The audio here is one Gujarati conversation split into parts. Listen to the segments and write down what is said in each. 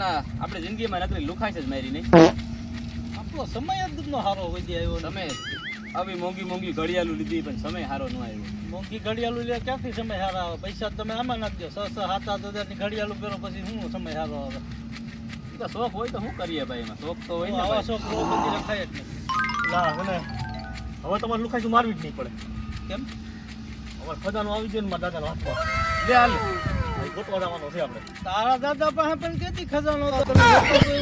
ના આપણે જિંદગીમાં નકરી લુખાઈ જ મારી નહીં. આપણો સમય જ નો હારો વધી આવ્યો. તમે આવી મોંઘી ઘડિયાળું લીધી પણ સમય હારો ન આવ્યો. મોંઘી ઘડિયાળું લે ક્યાંથી સમય હારો આવે? પૈસા તમે આમાં નાખજો. 6-7 હજારની ઘડિયાળું પહેરો પછી શું સમય હારો આવે? તો શોખ હોય તો શું કરીએ ભાઈ? એમાં શોખ તો હોય ને આવા ભાઈ. શોખ બધી રખાય જ નહીં. ના મને હવે તમારે લુખાઈ મારવી જ નહીં પડે. કેમ? હવે ખજાનો આવી જાય ને મારા દાદાના હાથમાં. લે હાલ. અહીં ગોતવા જવાનો છે આપણે. તારા દાદા પાસે પણ કેતી ખજાનો હતો?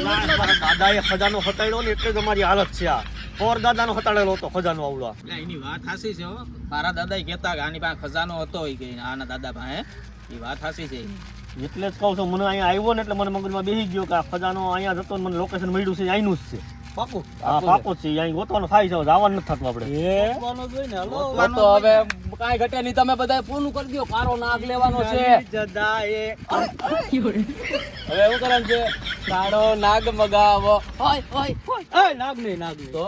મારા દાદાએ ખજાનો હટાડ્યો ને એટલે જ અમારી હાલત છે આ. પોર દાદાનો હટાડેલો હતો ખજાનો આવડો. એટલે એની વાત હાસી છે હો. મારા દાદા કહેતા કે આની પાસે ખજાનો હતો એ કે આના દાદા પાસે. એ વાત હાસી છે. એટલે જ કહું છું મને અહીંયા આવ્યો ને એટલે મને મગજમાં બેસી ગયો કે આ ખજાનો અહીંયા જતો મને લોકેશન મળ્યું છે અહીંનું જ છે. પાકું હા પાકો જ છે. અહીં ગોતવાનું થાય છે. જવાનું નથી થતું આપણે. ગોતવાનો જ હોય ને. હલો તો હવે કાંઈ ઘટે નહીં. તમે બધા પૂરું કરી દો. કારો નાગ લેવાનો છે. જદા એ હવે શું કરવાનું છે? કાળો નાગ મગાવો. હોય હોય હોય. નાગ નહીં નાગ નહીં તો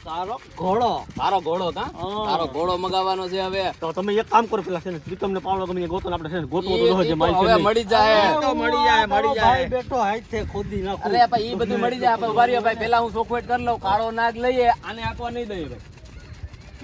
તારો ઘોડો. તારો ઘોડો કા? હા. તારો ઘોડો મગાવવાનો છે હવે. તો તમે એક કામ કરો પેલા છે ને પ્રીતમને પાવડો ગમે ગોતો આપણે છે ને ગોતવો તો ઈ છે તો મારી હવે મળી જાય. તો મળી જાય ભાઈ બેઠો હાથે ખોદી નાખું. અરે ભાઈ ઈ બધું મળી જાય. આપણે ઉભા રહ્યો ભાઈ. પેલા હું ચોખવટ કરી લઉં. કાળો નાગ લઈએ. આને આપવા નહીં દઈએ ભાઈ.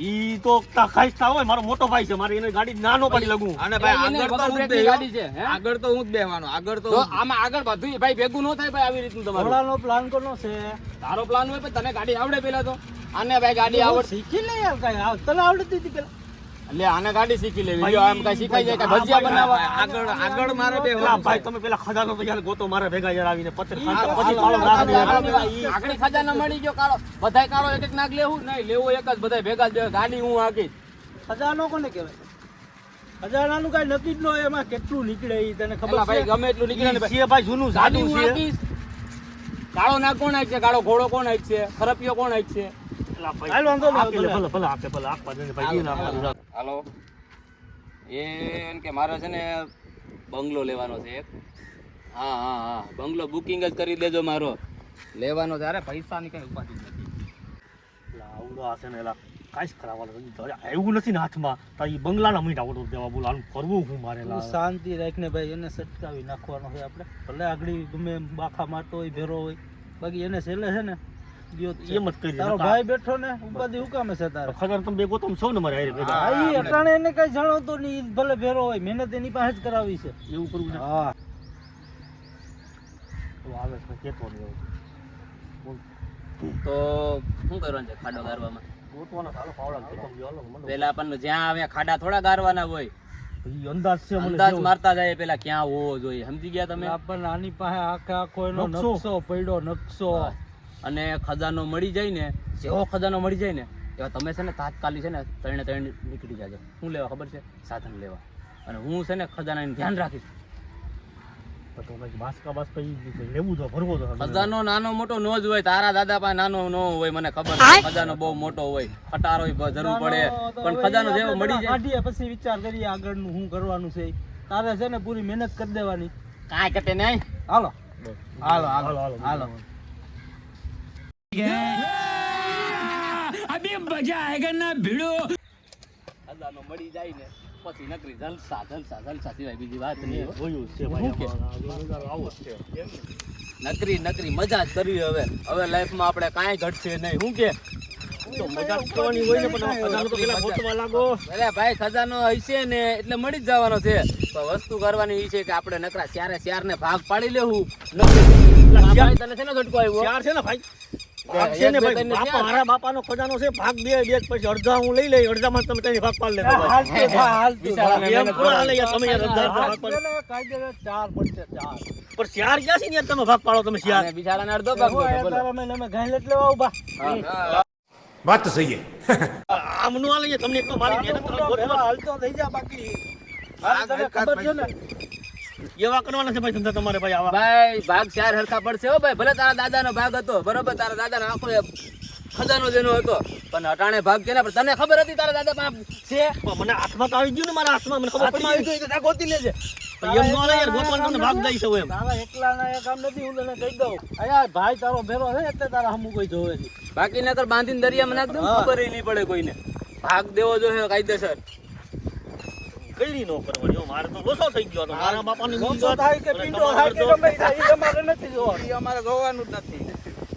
ઈ તો ખાઈસ્તા હોય મારો મોટો ભાઈ છે. મારી એને ગાડી નાનો પાડી લગું. અને ભાઈ આગળ તો હું જ ગાડી છે. આગળ તો હું જ બેહવાનો. આગળ તો આમાં આગળ બધું ભાઈ ભેગું ન થાય ભાઈ. આવી રીતનું તમારું ઘોડાનો પ્લાન કોનો છે? તારો પ્લાન હોય પણ તને ગાડી આવડે પેલા તો. આને ભાઈ ગાડી આવડે. શીખી લે યાર. કઈ તને આવડતી હતી પેલા? એટલે આને ગાડી શીખી લેવી. આમ કઈ શીખાઈ જાય કે ભજીયા બનાવવા. આગળ મારે પેલા ભાઈ તમે પેલા ખજાનો તો યાર ગોતો મારા ભેગા યાર આવીને પત્ર પછી કાળો નાગ ને આગળ ખજાનો મળી ગયો. કાળો બધાય કાળો એક એક નાગ લેવું નહીં. લેવું એક જ. બધાય ભેગા જ ગાડી હું હાકી. ખજાનો કોને કહેવાય? ખજાનાનું કઈ નક્કી જ ન હોય. એમાં કેટલું નીકળે ઈ તને ખબર પેલા ભાઈ છે? ગમે એટલું નીકળે ને ભાઈ. છે ભાઈ જૂનું ગાડી જાડું હું છે. હાકીશ. કાળો નાગ કોણ હાક છે? કાળો ઘોડો કોણ હાક છે? ખરપિયો કોણ હાક છે? પેલા ભાઈ હાલ વાંધો નહીં, આપી લે, ભલે. ભલે આપે ભલે આપવા દે ને ભાઈ ઈ ના આપવાનું. હાલો કે મારે છે ને બંગલો લેવાનો છે એક. હા બંગલો બુકિંગ જ કરી દેજો મારો. લેવાનો ત્યારે પૈસાની કઈ ઉપાધિ નથી. પેલા આવડો આ છે ને એલા કાંઈ જ કરાવવાનું નથી. તો આવ્યું નથી ને હાથમાં તો ઈ બંગલાના મીઠા ઓર્ડર દેવા બોલ આનું કરવું હું મારે તું શાંતિ રાખને ભાઈ. એને સટકાવી નાખવાનો છે આપણે. ભલે આગળ ગમે એમ બાખા મારતો હોય ભેરો હોય. બાકી એને છેલ્લે છે ને દ્યો જ છે. એમ જ કરી તારો ભાઈ બેઠો ને ઉપાધિ હુકામે છે તારે? ખબર તમે બે ગોતમ છો ને મારે હારે ભેગા. હા, ઈ અટાણે એને કઈ જણાવતો નહીં. ઈ ભલે ભેરો હોય. મહેનત એની પાસે જ કરાવી છે. એવું કરવું છે. હા તો આવે છે કેતો નહીં હવે. બોલ તો શું કરવાનું છે ખાડો ગારવામાં? ગોતવાના ચાલો પાવડા ગોતમ જો હાલો મને. પેલા આપણને જ્યાં આવે ખાડા થોડા ગારવાના હોય. ઈ અંદાજ છે મને અંદાજ જેવો. મારતા જાય પેલા ક્યાં હોવો જોઈએ. સમજી ગયા તમે? આપણને આની પાસે આખે આખો એનો નકશો. નકશો પડ્યો નકશો. અને ખજાનો મળી જાય ને, જેવો ખજાનો મળી જાય ને એવા તમે છે ને તાત્કાલિક છે ને ત્રણે નીકળી જાજો. શું લેવા ખબર છે? સાધન લેવા. અને હું છે ને ખજાનાનું ધ્યાન રાખીશ. તો તો ભાઈ માસ્કા બાસ્કા ઈ લેવું તો ભરવો તો ખજાનો નાનો મોટો નો જ હોય. તારા દાદા પાસે નાનો નો હોય મને ખબર છે. ખજાનો બહુ મોટો હોય. ખટારો જરૂર પડે. પણ ખજાનો જેવો મળી જાય કાઢીએ પછી વિચાર કરીએ આગળનું શું કરવાનું છે. તારે છે ને પૂરી મહેનત કરી દેવાની. કાંઈ ઘટે નહીં. હાલો હાલો હાલો, હાલો હાલો. હાલો. अभी मजा आएगा ना भिड़ो. ખજાનો મળી જાય ને પછી નકરી જલસા સિવાય બીજી વાત નહીં. જોયું છે ભાઈ આમાં આવો જ છે. નકરી મજા જ કરવી. હવે લાઈફમાં આપણે કાંઈ ઘટશે નહીં. શું કે તો મજા કરવાની હોય ને પણ આ ખજાનો તો પેલા ગોતવા લાગો. અરે ભાઈ ખજાનો હશે ને એટલે મળી જ જવાનો છે. પણ વસ્તુ કરવાની એ છે કે આપણે નકરા ચાર ને ભાગ પાડી લેવું. ભાઈ તને છે ને ઝટકો આવ્યો? ચાર છે ને ભાઈ ભાગ છે ને ભાઈ. બાપા મારા બાપાનો ખજાનો છે ભાગ બે પછી અડધા હું લઈ લઈ અડધામાં તમે ત્રણ ભાગ પાડી લેતો ભાઈ. હાલતું થા, હાલતું થા. વિશાળાને એમ થોડા હાલે યાર તમે યાર અડધા ભાગ પાડો. કાયદે ચાર પડશે ચાર. પણ ચાર ક્યાં છે ને યાર તમે ભાગ પાડો તમે ચાર. અને બિચારાને અડધો ભાગ હું દો આયા બોલો. તારા મેં અમે ગાયલેટ લેવા ઉભા. बात तो सही है. આમ નો હાલે યાર તમને એટલો મારી મહેનત તમે પેલો ગોતવા હાલતો થઈ જા બાકી. હા, તને ખબર છે ને? એવા કરવાના છે ભાઈ ધંધા તમારે ભાઈ આવા. ભાઈ ભાગ ચાર હરખા પડશે હો ભાઈ. ભલે તારા દાદાનો ભાગ હતો બરોબર. તારા દાદાનો આખો ખજાનો જેનો હતો પણ અટાણે ભાગ છે ને. પણ તને ખબર હતી તારા દાદા પાસે છે? પણ મને હાથમાં તો આવી ગયું ને મારા હાથમાં મને ખબર હાથમાં આવી પડી ગયું તો ત્યાં ગોતી લેજે. ગઈ. એમ નો હાલે યાર ગોતવાનું તમને ભાગ દઈ છે એમ. તારા એકલાના એ કામ નથી. હું તને કહી દઉં. અયા ભાઈ તારો ભેરો છે એટલે તારા હમું કોઈ જોવે છે. બાકી નકર બાંધીને દરિયામાં નાખ દઉં. ખબર નહીં પડે કોઈને. ભાગ દેવો જોઈએ કાયદેસર. કઈ નો કરવાની હો. મારે તો લોસો થઈ ગયો હતો. મારા બાપાની લોચો મિલકત થાય કે અને પીંડો તમારો થાય કે અડધો ગમે થાય, ઈ તમારે નથી જોવાનું. ઈ અમારે જોવાનું જ નથી.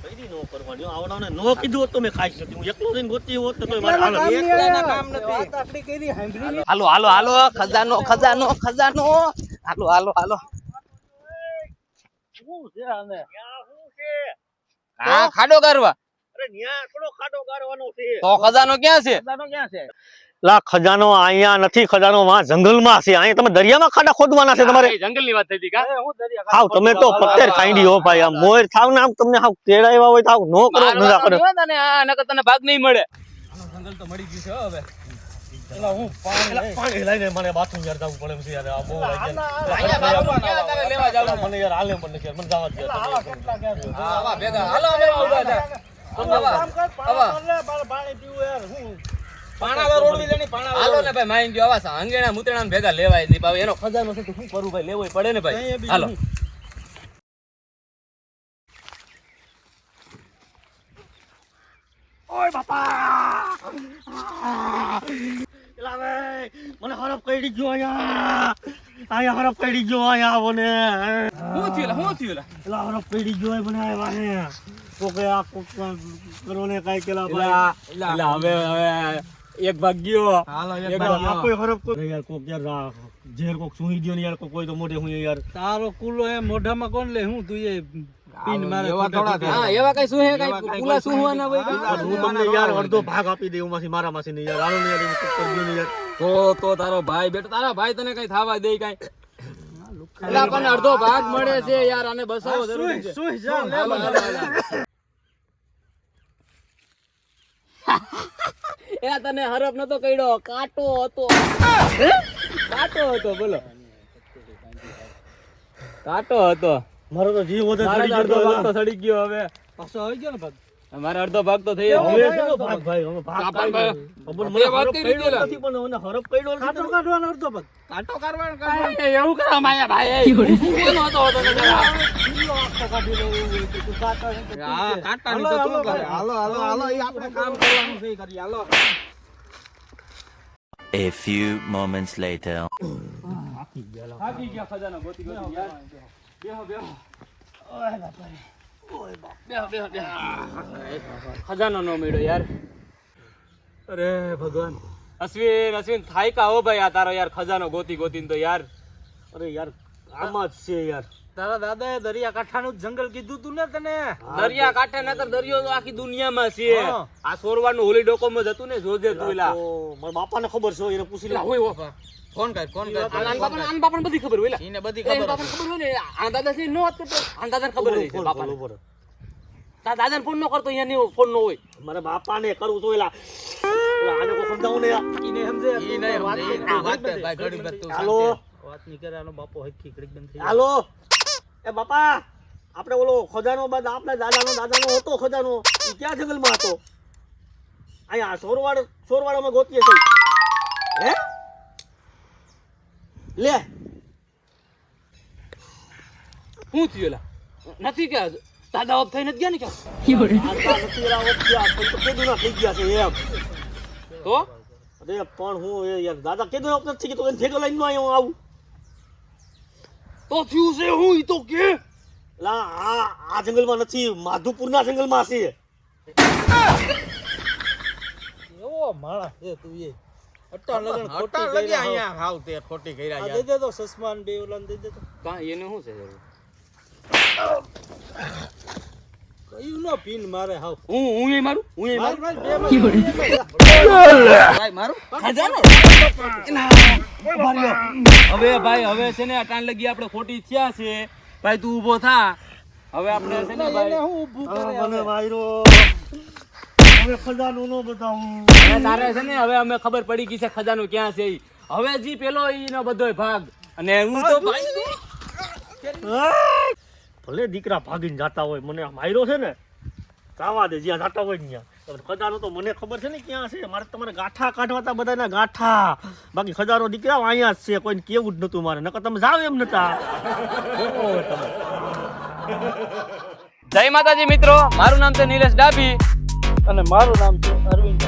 કઈ નો કરવાની હો. આવડાને નો કીધું હોત તો મેં ખાઈ શકતી. હું એકલો જઈને ગોતી હોત તો મારે એકલાના હાલો. કામ નહીં એકલાના આયા. કામ નથી. વાત આટલી કરી, સાંભળી નહીં. હાલો હાલો હાલો ખજાનો ખજાનો ખજાનો હાલો હાલો હાલો શું છે આને? ક્યાં શું છે? હા ખાડો કરવા અરે ન્યા થોડો ખાડો ગાળવાનો છે. તો ખજાનો ક્યાં છે ખજાનો ક્યાં છે? લા ખજાનો અહીંયા નથી, ખજાનો માં જંગલમાં છે. અહીંયા તમે દરિયામાં ખાડા ખોદવાના છે તમારે. જંગલ ની વાત થઈ હતી કા એ હું દરિયા હાવ તમે તો પત્તર ખાઈડી હો ભાઈ. આમ મોર થાવ ને આમ તમને હાવ તેડાવ્યા હોય તો હાવ નો કરો મજા કરો. તને આ નકર તને ભાગ નહીં મળે જંગલ તો મળી ગયું છે હવે. એલા હું પાણી લઈ. પાણી લઈને મને બાથરૂમ યાર જવું પડે છે યાર. આ બહુ લાગી અહીંયા બાથરૂમ ક્યાં તારે લેવા જવાનું? મને યાર હાલે મને યાર મને જવા દે. આવા કેટલા ગયા છે? હા આવા ભેગા હાલો અમે ઉભા થા તમે કામ કર, પાણી કર લે, મારે પાણી પીવું યાર. હું પાણાવા રોડવી લેની પાણાવા હાલો ને ભાઈ માઈન ગયો આવા અંગેણા મુતેણા ભેગા લેવાય નહીં ભાઈ એનો ખજાનો છે તો શું કરું ભાઈ લેવોય પડે ને ભાઈ અહીંયા હાલો બીજું ઓય બાપા એલા વે મને હરફ કઈડી ગયો અહીંયા હરફ કઈડી ગયો અહીંયા આવો ને. હું થયું એલા હરફ કઈડી ગયો મને આવ્યા ને કોકે આ કોક કરો ને કાઈ કેલા ભાઈ. એટલે હવે એક ભાગ ગયો હાલો એક આ કોઈ હરફ કોઈ યાર કોક યાર આ ઝેર કોક સુઈ ગયો ને યાર કોઈ તો મોઢે હું યાર. તારો કુલો એ મોઢામાં કોણ લે? હું તું એ પીન મારે એવા થોડા થાય. હા એવા કઈ શું હે કઈ પુલા શું હોવાના હોય હું તમને યાર અડધો ભાગ આપી દઉં માંથી મારા માંથી ને યાર. હાલો ને યાર એવું કોક કરજો ને યાર. તો તારો ભાઈ બેટો તારા ભાઈ તને કઈ થાવા દે કઈ એટલે આપણને અડધો ભાગ મળે છે યાર આને બસાવો જરૂરી છે સુઈ જા લે હાલો, બધા. હાલો, હાલો. એ તને હરફ નતો કઈડો કાંટો હતો બોલો કાંટો હતો મારો તો જીવ વધે મારે ચડી તો અડધો ભાગ ગયો. તો સડી ગયો હવે પાછો આવી ગયો ને ભાગ. મારે અડધો ભાગ તો થઈ હવે ગયો શેનો ભાગ ભાઈ? હવે ભાગ કાપણ ભાઈ. ખબર બે મને વાત હરફ કરી કઈડો દીધેલા. નથી પણ મને હરફ કઈડો નથી. કાંટો કાઢવાનો અડધો ભાગ. કાંટો કરવાનું એવું કરવા માયા ભાઈ હા કાંટાની તો તું કરે હાલો હાલો હાલો ઈ આપણે કામ કરવાનું છે ઈ કરીએ હાલો A few moments later. થાકી ગયા ખજાનો ગોતી ગોતી યાર બેહો ખજાનો નો મળ્યો યાર અરે ભગવાન અશ્વિન થાય કા હો ભાઈ આ તારો યાર ખજાનો ગોતી ગોતીને તો યાર અરે યાર આમાં જ છે યાર. તારા દાદાએ દરિયાકાંઠાનું જંગલ કીધું તું ને તને? દરિયા કાંઠે નકર દરિયો તો આખી દુનિયામાં છે હા. આ સોરવાનું હોલી ડોકોમાં જતું ને જોજે તું એલા તો મારા બાપાને ખબર છે એને પૂછી લે. હોય હો ફોન કર આન બાપાને બધી ખબર હોય ઈને બધી એલા ખબર બાપાને ખબર હોય ને આ દાદા છે નો વાત કરતો આ દાદાને ખબર હોય છે બાપાને ઉપર. તારા દાદાને ફોન નો કરતો અહીંયા ફોન નો હોય મારા બાપાને કરવું તો એલા આને કોઈ સમજાવું ને યાર. ઈને સમજે ઈ નહીં વાત સમજે ઈ વાત કર ભાઈ ઘડી વાર તું હાલો વાત નહીં કરે આનો બાપો હરખી ઘડીક બંધ થઈ જાય. હાલો એ બાપા આપણે ઓલો ખજાનો બાદ આપણા દાદાનો હતો ખજાનો ઈ ક્યાં જંગલમાં હતો? અહીંયા સોરવાડામાં ગોતીએ છે. હે લે શું થયું એલા નથી કે દાદા ઓફ થઈને જ ગયા ને કે આટલા નથી એલા ઓપ્યા પણ તો કેદું ના થઈ ગયા છે એમ. તો અરે પણ હું એ યાર દાદા કેદું ઓપ નથી કે તો એને ભેગો લઈને હું આવું. તો થયું છે હું ઈ તો કે લા આ જંગલમાં નથી, માધુપુરના જંગલમાં છે. એવો માણસ છે તું એ. અટ્ટા લગન ખોટી હટા લગી કર્યા અહીંયા હાવ તે ખોટી કર્યા આ યાર દે દે તો સસમાન બે ઓલાને દે દે તો. કા એને શું છે જરૂર કયું નો પીન મારે હાવ. હું એ મારું માર માર બે માર. ભાઈ મારું ખજાનો હવે ભાઈ હવે છે ને અટાણ લગી આપણે ખોટી થયા છે ભાઈ તું ઊભો થા હવે આપણે છે ને એને ભાઈ હું ઊભું કરે મને હવે. વાયરો હવે ખજાનો નો બતાવું. હવે તારે છે ને હવે અમે ખબર પડી ગઈ છે ખજાનો ક્યાં છે ઈ. હવે જી પેલો ઈનો બધોય ભાગ અને હું તો ભાઈ ભલે દીકરા ભાગીને જાતા હોય મને માયરો છે ને કાવા દે જ્યાં જાતા હોય ત્યાં. ખજાનો તો મને ખબર છે ને ક્યાં છે. મારે તમારે ગાંઠા કાઢવા હતા બધાના ગાંઠા. બાકી ખજાનો દીકરા અહીંયા જ છે, કોઈને કેવું જ નતું મારે. નકર તમે જાવ એમ નતા. જય માતાજી મિત્રો, મારું નામ છે નિલેશ ડાભી અને મારું નામ છે અરવિંદ.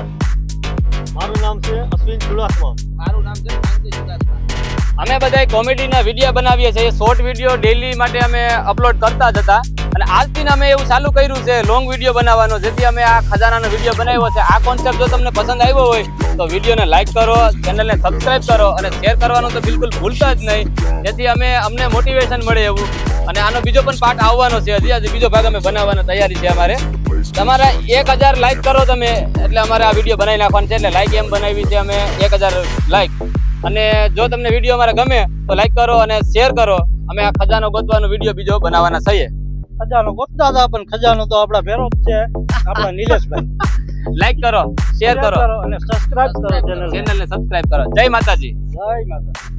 મારું નામ છે અશ્વિન ચુડાસમા. મારું નામ છે શાંતિ સુદાસમા અમે બધા કોમેડીના વિડીયો બનાવીએ છીએ શોર્ટ વિડીયો ડેઈલી માટે અમે અપલોડ કરતા જ હતા અને આજથી અમે એવું ચાલુ કર્યું છે લોંગ વિડીયો બનાવવાનો જેથી અમે આ ખજાનાનો વિડીયો બનાવ્યો છે આ કોન્સેપ્ટ જો તમને પસંદ આવ્યો હોય તો વિડીયોને લાઈક કરો ચેનલને સબસ્ક્રાઇબ કરો અને શેર કરવાનું તો બિલકુલ ભૂલતા જ નહીં જેથી અમને મોટિવેશન મળે એવું અને આનો બીજો પણ પાર્ટ આવવાનો છે હજી બીજો ભાગ અમે બનાવવાની તૈયારી છે અમારે તમારા 1000 લાઈક કરો તમે એટલે અમારે આ વિડીયો બનાવી નાખવાનો છે એટલે લાઈક એમ બનાવી છે અમે 1000 લાઈક અને જો તમને વિડીયો અમારે ગમે તો લાઈક કરો અને શેર કરો અમે આ ખજાનો ગોતવાનો વિડીયો બીજો બનાવવાના છીએ ખજાનો ગોતતા હતા પણ ખજાનો તો આપણા ભેરો જ છે આપણા નિલેશભાઈ લાઈક કરો શેર કરો અને સબસ્ક્રાઇબ કરો ચેનલને સબસ્ક્રાઇબ કરો જય માતાજી જય માતા